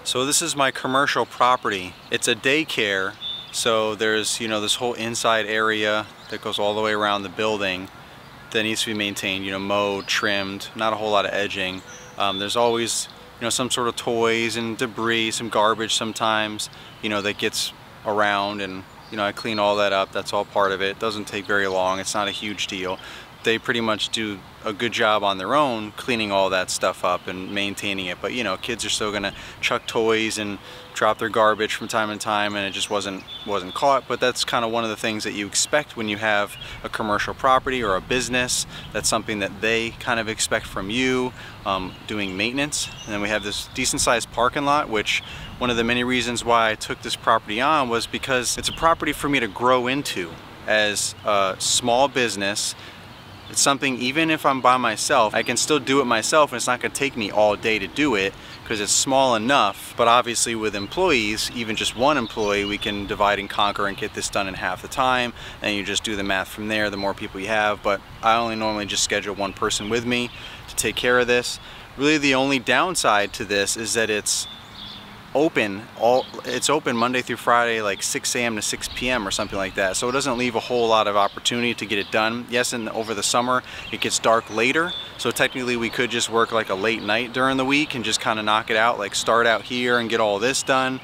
So this is my commercial property. It's a daycare, so there's, you know, this whole inside area that goes all the way around the building that needs to be maintained, you know, mowed, trimmed, not a whole lot of edging. There's always, you know, some sort of toys and debris, some garbage sometimes, you know, that gets around, and, you know, I clean all that up. That's all part of it. It doesn't take very long. It's not a huge deal. They pretty much do a good job on their own cleaning all that stuff up and maintaining it, but you know, kids are still gonna chuck toys and drop their garbage from time to time, and it just wasn't caught. But that's kind of one of the things that you expect when you have a commercial property or a business. That's something that they kind of expect from you, doing maintenance. And then we have this decent sized parking lot, which one of the many reasons why I took this property on was because it's a property for me to grow into as a small business. It's something, even if I'm by myself, I can still do it myself, and it's not going to take me all day to do it because it's small enough. But obviously with employees, even just one employee, we can divide and conquer and get this done in half the time, and you just do the math from there, the more people you have. But I only normally just schedule one person with me to take care of this. Really the only downside to this is that it's open Monday through Friday, like 6 a.m. to 6 p.m. or something like that, so it doesn't leave a whole lot of opportunity to get it done. Yes, and over the summer it gets dark later, so technically we could just work like a late night during the week and just kind of knock it out, like start out here and get all this done,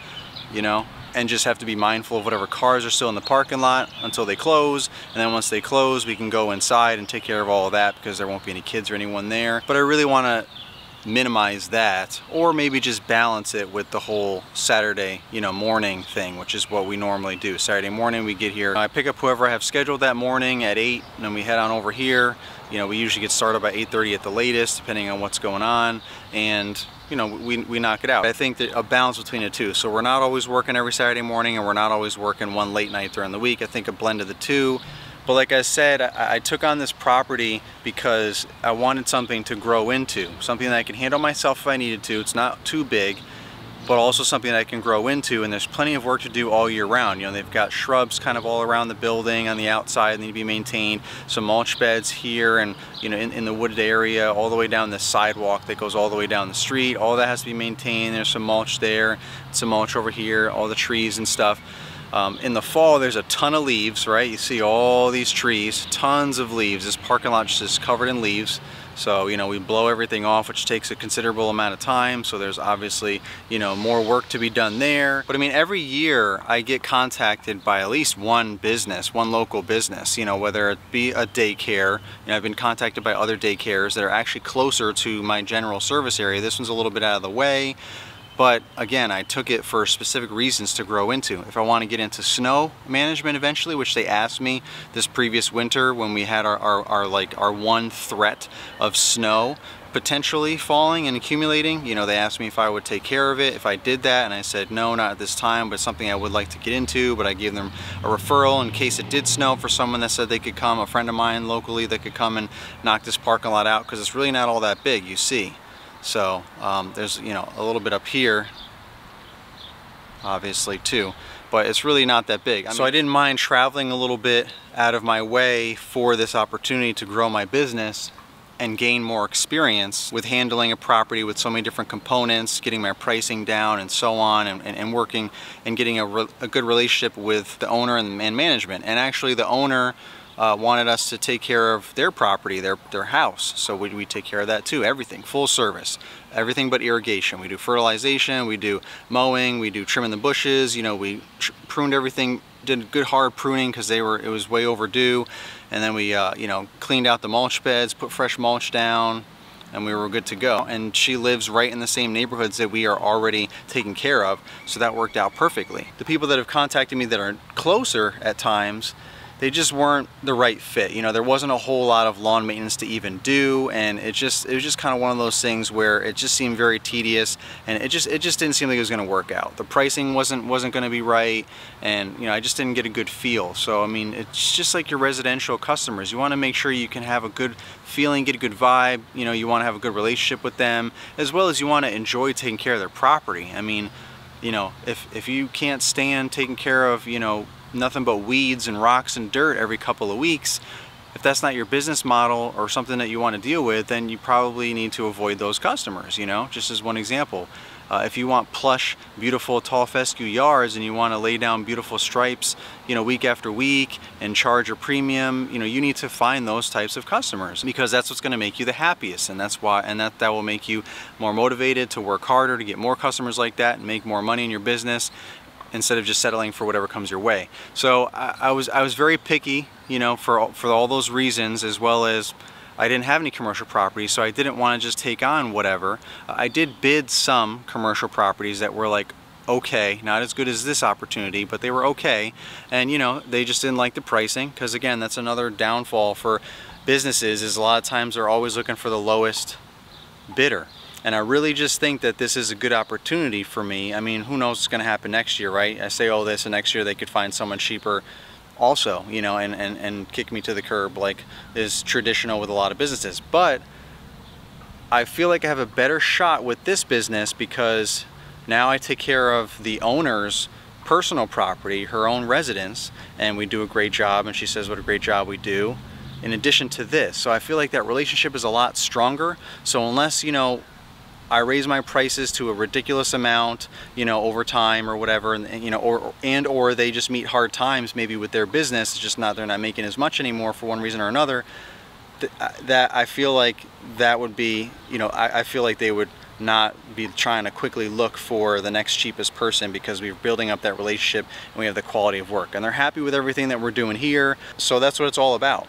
you know, and just have to be mindful of whatever cars are still in the parking lot until they close, and then once they close we can go inside and take care of all of that because there won't be any kids or anyone there. But I really want to minimize that, or maybe just balance it with the whole Saturday, you know, morning thing, which is what we normally do. Saturday morning we get here, I pick up whoever I have scheduled that morning at 8, and then we head on over here. You know, we usually get started by 8:30 at the latest, depending on what's going on, and you know, we knock it out. I think that a balance between the two, so we're not always working every Saturday morning, and we're not always working one late night during the week. I think a blend of the two. But like I said, I took on this property because I wanted something to grow into, something that I can handle myself if I needed to. It's not too big, but also something that I can grow into, and there's plenty of work to do all year round. You know, they've got shrubs kind of all around the building on the outside that need to be maintained, some mulch beds here, and you know, in the wooded area, all the way down the sidewalk that goes all the way down the street. All that has to be maintained. There's some mulch there, some mulch over here, all the trees and stuff. In the fall, there's a ton of leaves, right? You see all these trees, tons of leaves. This parking lot just is covered in leaves. So, you know, we blow everything off, which takes a considerable amount of time. So there's obviously, you know, more work to be done there. But I mean, every year I get contacted by at least one business, one local business, you know, whether it be a daycare. You know, I've been contacted by other daycares that are actually closer to my general service area. This one's a little bit out of the way. But again, I took it for specific reasons to grow into. If I want to get into snow management eventually, which they asked me this previous winter when we had our one threat of snow potentially falling and accumulating, you know, they asked me if I would take care of it, if I did that, and I said no, not at this time, but something I would like to get into. But I gave them a referral in case it did snow for someone that said they could come, a friend of mine locally that could come and knock this parking lot out, because it's really not all that big, you see. So there's, you know, a little bit up here, obviously too, but it's really not that big. So I didn't mind traveling a little bit out of my way for this opportunity to grow my business and gain more experience with handling a property with so many different components, getting my pricing down and so on, and working and getting a good relationship with the owner and management. And actually the owner wanted us to take care of their property, their house, so we take care of that too. Everything, full service, everything but irrigation. We do fertilization, we do mowing, we do trimming the bushes. You know, we pruned everything, did good hard pruning because it was way overdue, and then we you know, cleaned out the mulch beds, put fresh mulch down, and we were good to go. And she lives right in the same neighborhoods that we are already taking care of, so that worked out perfectly. The people that have contacted me that are closer at times, they just weren't the right fit. You know, there wasn't a whole lot of lawn maintenance to even do, and it was just kind of one of those things where it just seemed very tedious, and it just didn't seem like it was going to work out. The pricing wasn't going to be right, and you know, I just didn't get a good feel. So I mean, it's just like your residential customers. You want to make sure you can have a good feeling, get a good vibe. You know, you want to have a good relationship with them, as well as you want to enjoy taking care of their property. I mean, you know, if you can't stand taking care of, you know, nothing but weeds and rocks and dirt every couple of weeks, if that's not your business model or something that you want to deal with, then you probably need to avoid those customers, you know, just as one example. If you want plush, beautiful, tall fescue yards and you want to lay down beautiful stripes, you know, week after week and charge a premium, you know, you need to find those types of customers, because that's what's going to make you the happiest, and that's why, and that will make you more motivated to work harder to get more customers like that and make more money in your business, instead of just settling for whatever comes your way. So I was very picky, you know, for all those reasons, as well as I didn't have any commercial properties, so I didn't want to just take on whatever. I did bid some commercial properties that were like okay, not as good as this opportunity, but they were okay, and you know, they just didn't like the pricing, because again, that's another downfall for businesses, is a lot of times they're always looking for the lowest bidder. And I really just think that this is a good opportunity for me. I mean, who knows what's going to happen next year, right? I say all this, and next year they could find someone cheaper also, you know, and kick me to the curb like is traditional with a lot of businesses. But I feel like I have a better shot with this business, because now I take care of the owner's personal property, her own residence, and we do a great job, and she says what a great job we do in addition to this. So I feel like that relationship is a lot stronger. So unless, you know, I raise my prices to a ridiculous amount, you know, over time or whatever, and you know, or they just meet hard times maybe with their business, it's just they're not making as much anymore for one reason or another, that I feel like that would be, you know, I feel like they would not be trying to quickly look for the next cheapest person, because we're building up that relationship and we have the quality of work, and they're happy with everything that we're doing here. So that's what it's all about.